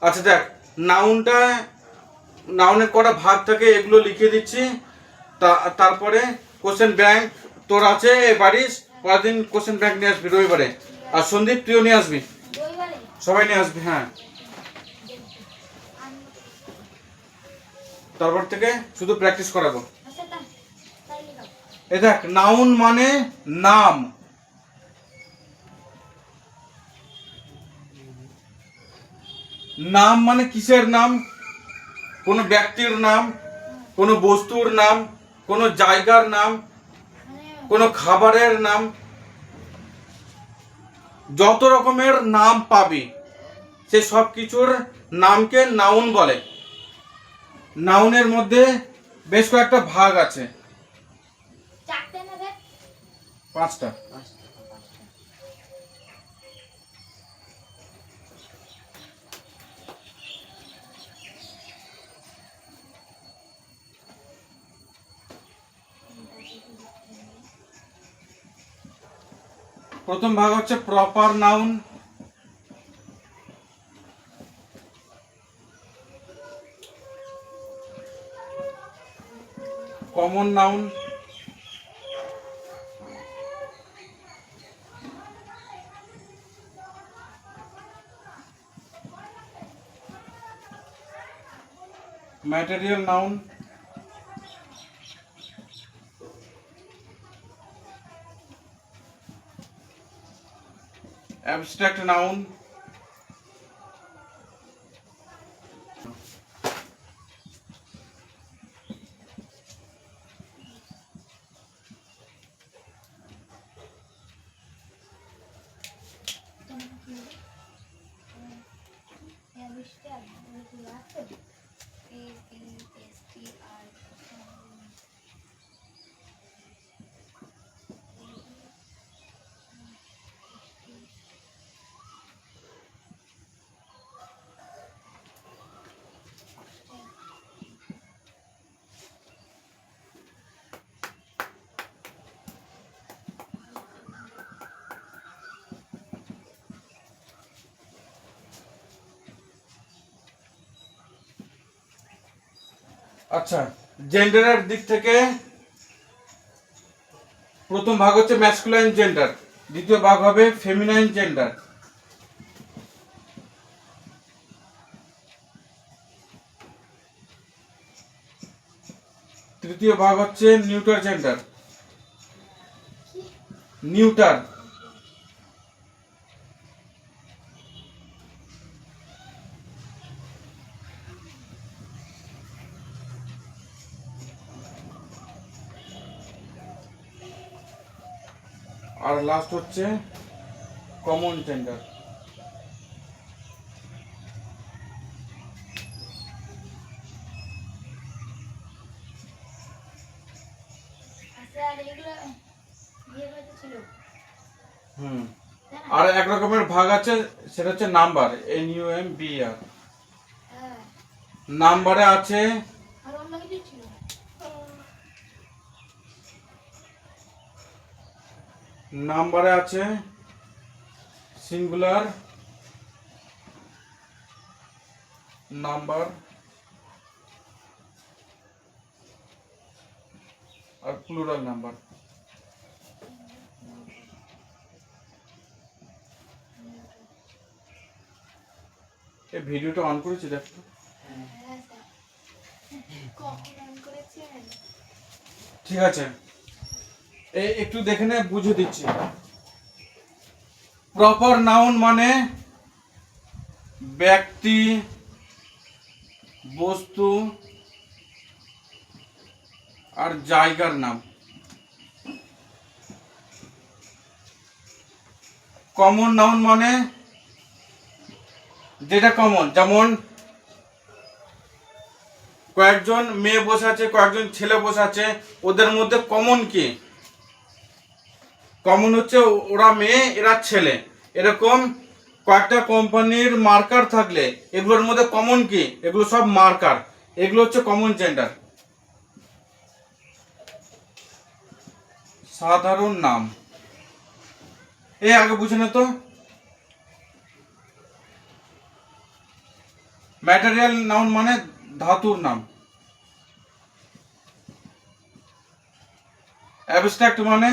আচ্ছা দেখ, নাউনের কটা ভাগ থাকে এগুলো লিখে দিচ্ছি। তারপরে কোশ্চেন ব্যাংক তোর আছে বাড়ির, কয়েকদিন কোশ্চেন ব্যাংক নিয়ে আসবি রবিবারে। আর সন্দীপ তুইও নিয়ে আসবি, সবাই নিয়ে আসবি। হ্যাঁ, তারপর থেকে শুধু প্র্যাকটিস করাবো। এই দেখ, নাউন মানে নাম। নাম মানে কিসের নাম? কোনো ব্যক্তির নাম, কোনো বস্তুর নাম, কোনো জায়গার নাম, কোনো খাবারের নাম, যত রকমের নাম পাবি সে সব কিছুর নামকে নাউন বলে। নাউনের মধ্যে বেশ কয়েকটা ভাগ আছে, 5টা। প্রথম ভাগ হচ্ছে proper noun, common noun, material noun, abstract noun, আচ্ছা, জেন্ডারের দিক থেকে প্রথম ভাগ হচ্ছে ম্যাসকুলাইন জেন্ডার, দ্বিতীয় ভাগ হবে ফেমিনাইন জেন্ডার, তৃতীয় ভাগ হচ্ছে নিউটার জেন্ডার। নিউটার আর লাস্ট হচ্ছে কমন জেন্ডার। আর এক রকমের ভাগ আছে, সেটা হচ্ছে নাম্বার, NUMBR। নাম্বারে আছে সিঙ্গুলার নাম্বার আর প্লুরাল নাম্বার। এই ভিডিওটা অন করেছি দেখো। ঠিক আছে, এই একটু দেখে নে, বুঝে দিচ্ছি। প্রপার নাউন মানে ব্যক্তি, বস্তু আর জায়গার নাম। কমন নাউন মানে যেটা কমন, যেমন কয়েকজন মেয়ে বসে আছে, কয়েকজন ছেলে বসে আছে, ওদের মধ্যে কমন কি? কমন হচ্ছে ওরা মেয়ে এরা ছেলে। এরকম কয়েকটা কোম্পানির মার্কার থাকলে এগুলোর মধ্যে কমন কি? এগুলো সব মার্কার, এগুলো হচ্ছে কমন জেন্ডার। সাধারণ নাম, এই আগে বুঝে নে তো। ম্যাটেরিয়াল নাউন মানে ধাতুর নাম। অ্যাবস্ট্রাক্ট মানে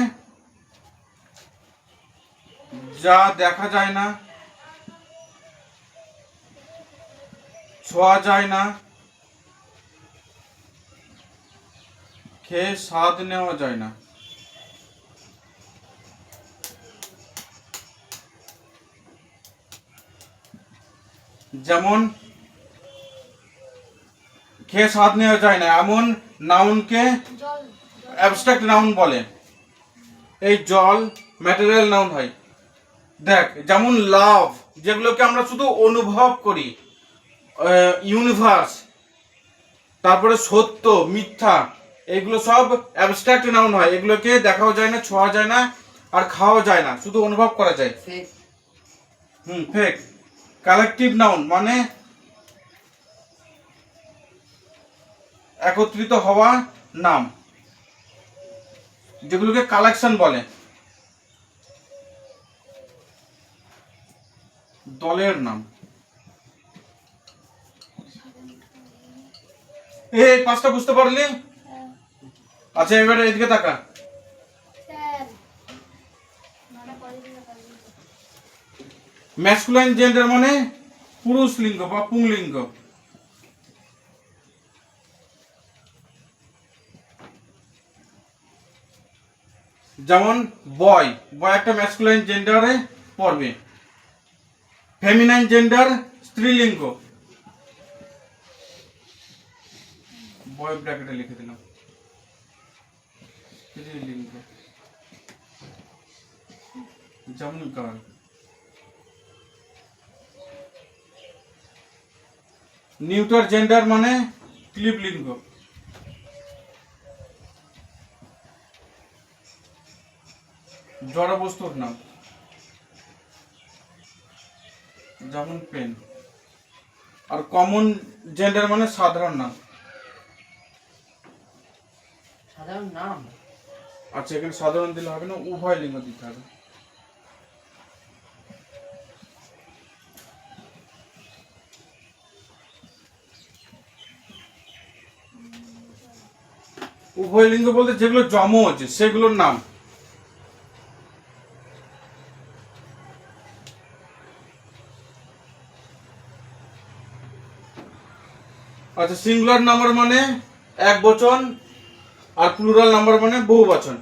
যা দেখা যায় না, ছোঁয়া যায় না, খেয়ে স্বাদ নেওয়া যায় না। যেমন খেয়ে স্বাদ নেওয়া যায় না এমন নাউনকে অ্যাবস্ট্রাক্ট নাউন বলে। এই জল ম্যাটেরিয়াল নাউন হয়। দেখ যেমন লাভ, যেগুলোকে আমরা শুধু অনুভব করি, ইউনিভার্স, তারপরে সত্য, মিথ্যা, এগুলো সব অ্যাবস্ট্রাক্ট নাউন হয়। এগুলোকে দেখাও যায় না, ছোঁয়া যায় না, আর খাওয়া যায় না, শুধু অনুভব করা যায়। ফেক। কালেকটিভ নাউন মানে একত্রিত হওয়া নাম, যেগুলোকে কালেকশন বলে। দলের নাম। এই পাঁচটা বুঝতে পারলি? আচ্ছা এবারে এদিকে তাকা। ম্যাসকুলাইন জেন্ডার মানে পুরুষ লিঙ্গ বা পুংলিঙ্গ। যেমন বয়, বয় একটা ম্যাসকুলাইন জেন্ডারে পড়বে। Feminine gender স্ত্রীলিঙ্গ। বয় ব্র্যাকেটে লিখে দিলাম, স্ত্রীলিঙ্গ। যেমন গার্ল। নিউটার জেন্ডার মানে ক্লিব লিঙ্গ। জড় বস্তুর নাম, যেমন পেন। আর কমন জেন্ডার মানে সাধারণ নাম। সাধারণ নাম। আচ্ছা এখানে সাধারণ দিলে হবে না, উভয় লিঙ্গ দিতে হবে। উভয় লিঙ্গ বলতে যেগুলো যমজ সেগুলোর নাম। আচ্ছা সিঙ্গুলার নাম্বার মানে এক বচন, আর প্লুরাল নাম্বার মানে বহু বচন।